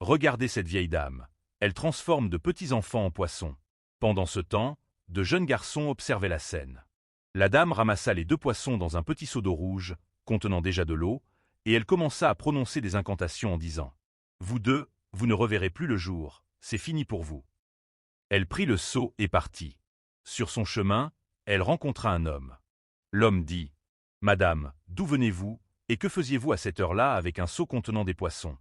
Regardez cette vieille dame. Elle transforme de petits enfants en poissons. » Pendant ce temps, de jeunes garçons observaient la scène. La dame ramassa les 2 poissons dans un petit seau d'eau rouge, contenant déjà de l'eau, et elle commença à prononcer des incantations en disant « Vous deux, vous ne reverrez plus le jour, c'est fini pour vous. » Elle prit le seau et partit. Sur son chemin, elle rencontra un homme. L'homme dit « Madame, d'où venez-vous, et que faisiez-vous à cette heure-là avec un seau contenant des poissons ?»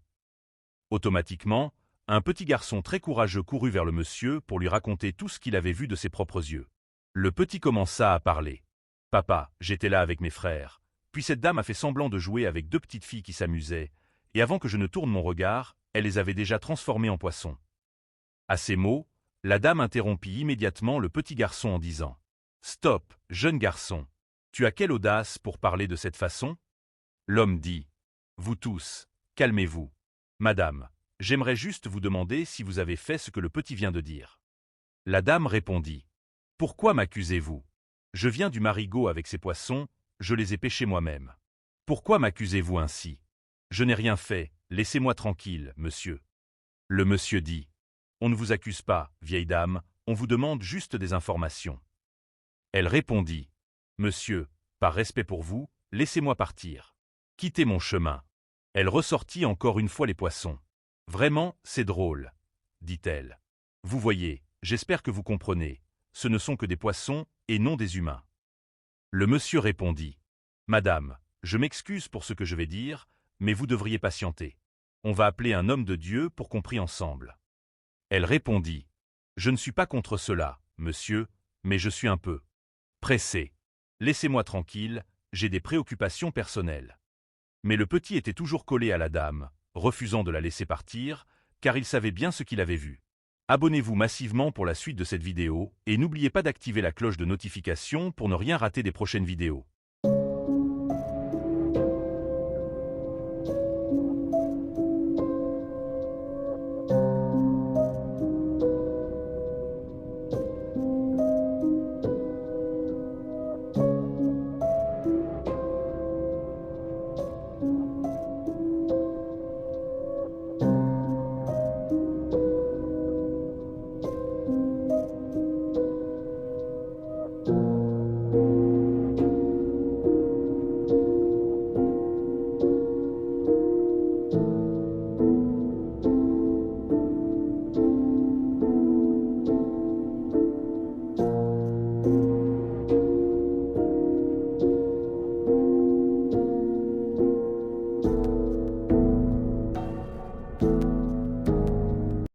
Automatiquement, un petit garçon très courageux courut vers le monsieur pour lui raconter tout ce qu'il avait vu de ses propres yeux. Le petit commença à parler. « Papa, j'étais là avec mes frères. Puis cette dame a fait semblant de jouer avec 2 petites filles qui s'amusaient, et avant que je ne tourne mon regard, elle les avait déjà transformées en poissons. » À ces mots, la dame interrompit immédiatement le petit garçon en disant « Stop, jeune garçon, tu as quelle audace pour parler de cette façon ?» L'homme dit « Vous tous, calmez-vous. Madame, j'aimerais juste vous demander si vous avez fait ce que le petit vient de dire. » La dame répondit « Pourquoi m'accusez-vous? Je viens du marigot avec ces poissons, je les ai pêchés moi-même. Pourquoi m'accusez-vous ainsi? Je n'ai rien fait, laissez-moi tranquille, monsieur. » Le monsieur dit « On ne vous accuse pas, vieille dame, on vous demande juste des informations. » Elle répondit « Monsieur, par respect pour vous, laissez-moi partir. Quittez mon chemin. » Elle ressortit encore une fois les poissons. « Vraiment, c'est drôle, » dit-elle. « Vous voyez, j'espère que vous comprenez, ce ne sont que des poissons et non des humains. » Le monsieur répondit « Madame, je m'excuse pour ce que je vais dire, mais vous devriez patienter. On va appeler un homme de Dieu pour qu'on prie ensemble. » Elle répondit « Je ne suis pas contre cela, monsieur, mais je suis un peu pressé. Laissez-moi tranquille, j'ai des préoccupations personnelles. » Mais le petit était toujours collé à la dame, refusant de la laisser partir, car il savait bien ce qu'il avait vu. Abonnez-vous massivement pour la suite de cette vidéo et n'oubliez pas d'activer la cloche de notification pour ne rien rater des prochaines vidéos.